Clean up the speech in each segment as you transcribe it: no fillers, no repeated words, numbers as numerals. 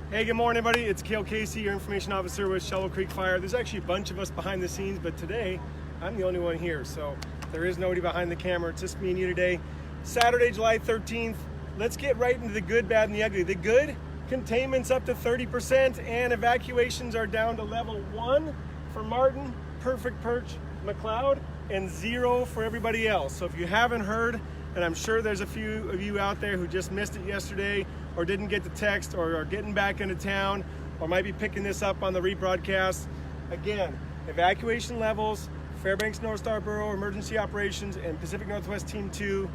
Hey, good morning, everybody. It's Kale Casey, your information officer with Shovel Creek Fire. There's actually a bunch of us behind the scenes, but today I'm the only one here, so there is nobody behind the camera. It's just me and you today. Saturday, July 13th. Let's get right into the good, bad, and the ugly. The good, containment's up to 30%, and evacuations are down to level 1 for Martin, Perfect, Perch, McCloud, and 0 for everybody else. So if you haven't heard, and I'm sure there's a few of you out there who just missed it yesterday, or didn't get the text, or are getting back into town, or might be picking this up on the rebroadcast. Again, evacuation levels, Fairbanks North Star Borough Emergency Operations and Pacific Northwest Team 2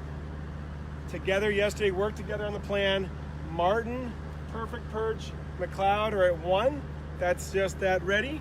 together yesterday, worked together on the plan. Martin, Perfect, Perch, McCloud are at 1. That's just that ready.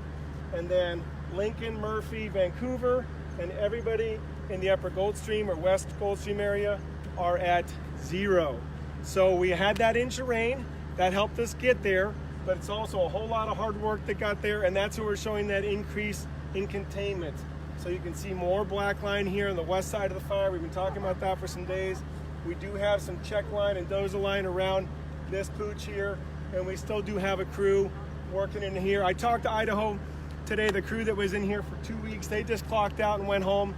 And then Lincoln, Murphy, Vancouver, and everybody in the upper Goldstream or West Goldstream area are at 0. So we had that inch of rain that helped us get there, but it's also a whole lot of hard work that got there, and that's where we're showing that increase in containment. So you can see more black line here on the west side of the fire. We've been talking about that for some days. We do have some check line and dozer line around this pooch here, and we still do have a crew working in here. I talked to Idaho today, the crew that was in here for 2 weeks. They just clocked out and went home.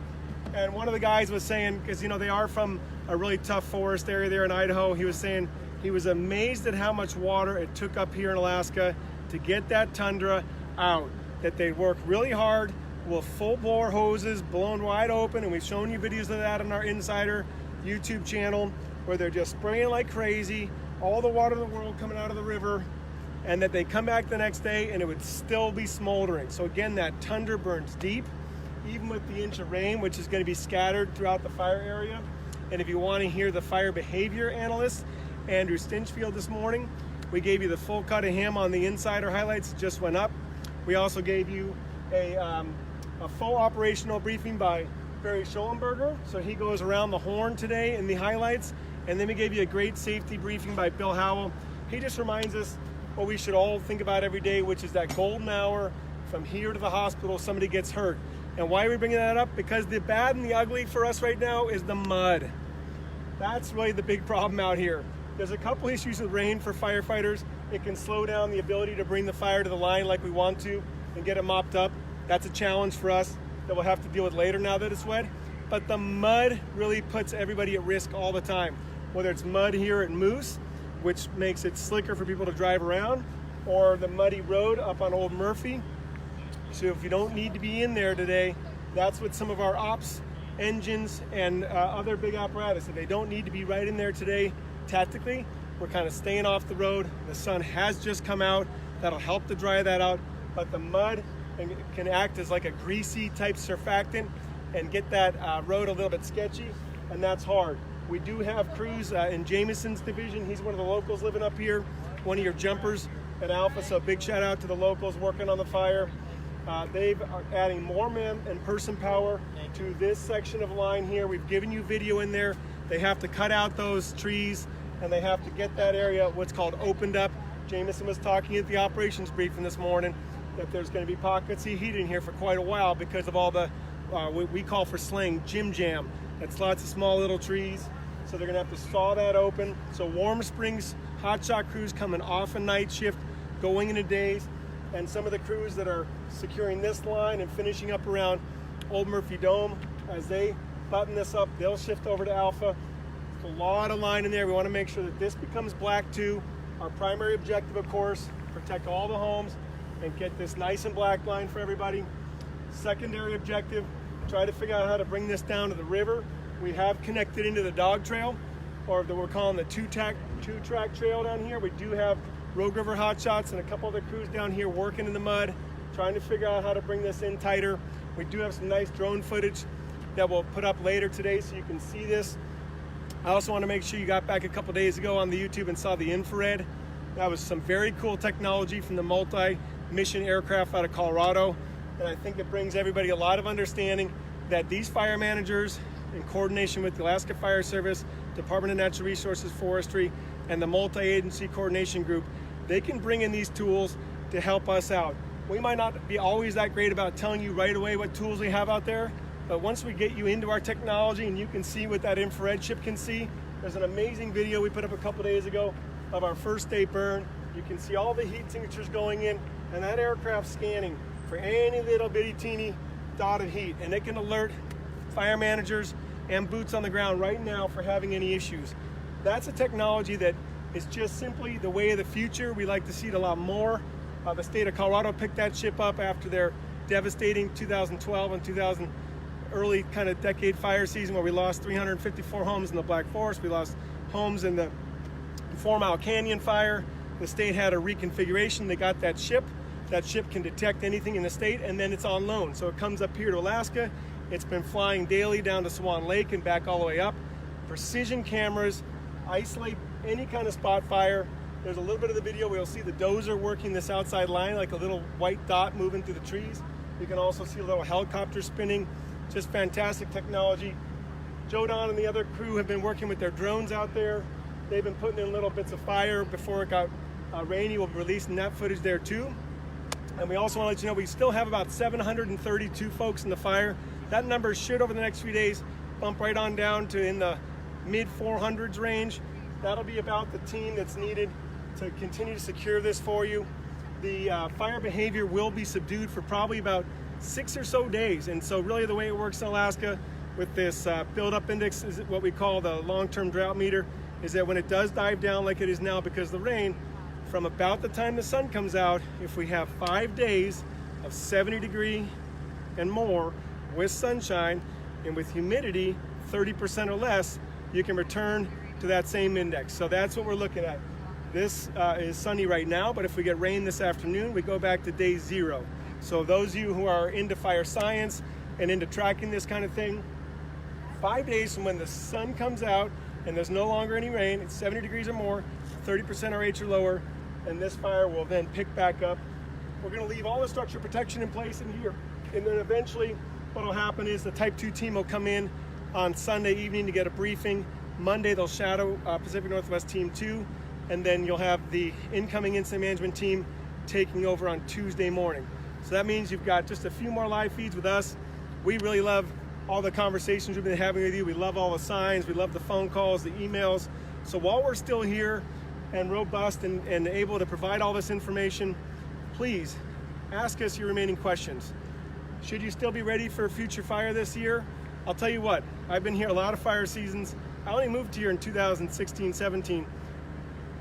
And one of the guys was saying, because they are from a really tough forest area there in Idaho, he was saying he was amazed at how much water it took up here in Alaska to get that tundra out. That they work really hard with full bore hoses blown wide open, and we've shown you videos of that on our Insider YouTube channel, where they're just spraying like crazy, all the water in the world coming out of the river, and that they come back the next day and it would still be smoldering. So again, that tundra burns deep, even with the inch of rain, which is going to be scattered throughout the fire area. And if you want to hear the fire behavior analyst, Andrew Stinchfield, this morning, we gave you the full cut of him on the Insider highlights, just went up. We also gave you a full operational briefing by Barry Schollenberger, so he goes around the horn today in the highlights. And then we gave you a great safety briefing by Bill Howell. He just reminds us what we should all think about every day, which is that golden hour from here to the hospital, somebody gets hurt. And why are we bringing that up? Because the bad and the ugly for us right now is the mud. That's really the big problem out here. There's a couple issues with rain for firefighters. It can slow down the ability to bring the fire to the line like we want to and get it mopped up. That's a challenge for us that we'll have to deal with later now that it's wet. But the mud really puts everybody at risk all the time. Whether it's mud here at Moose, which makes it slicker for people to drive around, or the muddy road up on Old Murphy. So if you don't need to be in there today, that's what some of our ops engines and other big apparatus, if they don't need to be right in there today, tactically, we're kind of staying off the road. The sun has just come out. That'll help to dry that out. But the mud can act as like a greasy type surfactant and get that road a little bit sketchy, and that's hard. We do have crews in Jameson's division. He's one of the locals living up here, one of your jumpers at Alpha, so big shout out to the locals working on the fire. They are adding more man and person power to this section of line here. We've given you video in there. They have to cut out those trees and they have to get that area what's called opened up. Jameson was talking at the operations briefing this morning that there's going to be pockets of heat in here for quite a while because of all the what we call for slang Jim Jam. That's lots of small little trees. So they're going to have to saw that open. So Warm Springs hotshot crews coming off a night shift, going into days. And some of the crews that are securing this line and finishing up around Old Murphy Dome, as they button this up, they'll shift over to Alpha. There's a lot of line in there. We want to make sure that this becomes black too. Our primary objective, of course, protect all the homes and get this nice and black line for everybody. Secondary objective, try to figure out how to bring this down to the river. We have connected into the dog trail, or we're calling the two-track trail down here. We do have Rogue River hotshots and a couple other crews down here working in the mud, trying to figure out how to bring this in tighter. We do have some nice drone footage that we'll put up later today so you can see this. I also want to make sure you got back a couple days ago on the YouTube and saw the infrared. That was some very cool technology from the multi-mission aircraft out of Colorado. And I think it brings everybody a lot of understanding that these fire managers, in coordination with the Alaska Fire Service, Department of Natural Resources, Forestry, and the multi-agency coordination group, they can bring in these tools to help us out. We might not be always that great about telling you right away what tools we have out there, but once we get you into our technology and you can see what that infrared chip can see, there's an amazing video we put up a couple days ago of our first day burn. You can see all the heat signatures going in, and that aircraft scanning for any little bitty teeny dotted heat, and it can alert fire managers and boots on the ground right now for having any issues. That's a technology that is just simply the way of the future. We like to see it a lot more. The state of Colorado picked that ship up after their devastating 2012 and early kind of decade fire season, where we lost 354 homes in the Black Forest. We lost homes in the 4 Mile Canyon fire. The state had a reconfiguration. They got that ship. That ship can detect anything in the state, and then it's on loan. So it comes up here to Alaska. It's been flying daily down to Swan Lake and back all the way up. Precision cameras isolate any kind of spot fire. There's a little bit of the video where you'll see the dozer working this outside line like a little white dot moving through the trees. You can also see a little helicopter spinning. Just fantastic technology. Joe Don and the other crew have been working with their drones out there. They've been putting in little bits of fire before it got rainy. We'll be releasing that footage there too. And we also want to let you know we still have about 732 folks in the fire. That number should, over the next few days, bump right on down to in the mid 400s range. That'll be about the team that's needed to continue to secure this for you. The fire behavior will be subdued for probably about 6 or so days. And so really the way it works in Alaska with this build-up index is what we call the long-term drought meter, is that when it does dive down like it is now because of the rain, from about the time the sun comes out, if we have 5 days of 70 degree and more with sunshine and with humidity 30% or less, you can return to that same index. So that's what we're looking at. This is sunny right now, but if we get rain this afternoon, we go back to day 0. So those of you who are into fire science and into tracking this kind of thing, 5 days from when the sun comes out and there's no longer any rain, it's 70 degrees or more, 30% RH or lower, and this fire will then pick back up. We're going to leave all the structure protection in place in here, and then eventually what will happen is the Type 2 team will come in on Sunday evening to get a briefing. Monday they'll shadow Pacific Northwest Team 2, and then you'll have the incoming incident management team taking over on Tuesday morning. So that means you've got just a few more live feeds with us. We really love all the conversations we've been having with you. We love all the signs. We love the phone calls, the emails. So while we're still here and robust and able to provide all this information, please ask us your remaining questions. Should you still be ready for a future fire this year? I'll tell you what, I've been here a lot of fire seasons. I only moved here in 2016, 17.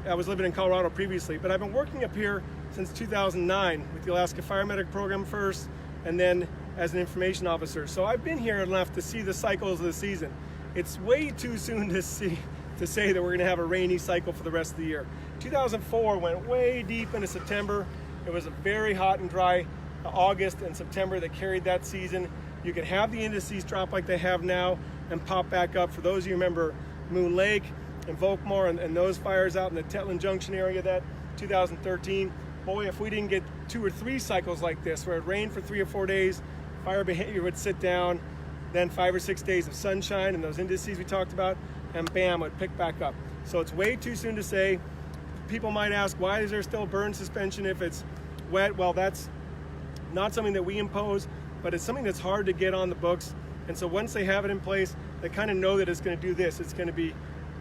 I was living in Colorado previously, but I've been working up here since 2009 with the Alaska Fire Medic Program first, and then as an information officer. So I've been here enough to see the cycles of the season. It's way too soon to say that we're gonna have a rainy cycle for the rest of the year. 2004 went way deep into September. It was a very hot and dry August and September that carried that season. You could have the indices drop like they have now and pop back up. For those of you who remember Moon Lake and Volkmar and those fires out in the Tetland Junction area, that 2013, boy, if we didn't get 2 or 3 cycles like this where it rained for 3 or 4 days, fire behavior would sit down, then 5 or 6 days of sunshine and those indices we talked about, and bam, it would pick back up. So it's way too soon to say. People might ask, why is there still burn suspension if it's wet? Well, that's not something that we impose, but it's something that's hard to get on the books. And so once they have it in place, they kind of know that it's going to do this. It's going to be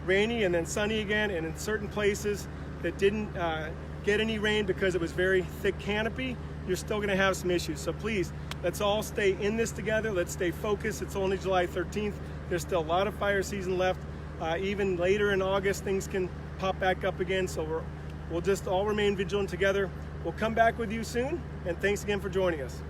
rainy and then sunny again, and in certain places that didn't get any rain because it was very thick canopy, you're still going to have some issues. So please, let's all stay in this together. Let's stay focused. It's only July 13th. There's still a lot of fire season left. Even later in August, things can pop back up again. So we'll just all remain vigilant together. We'll come back with you soon, and thanks again for joining us.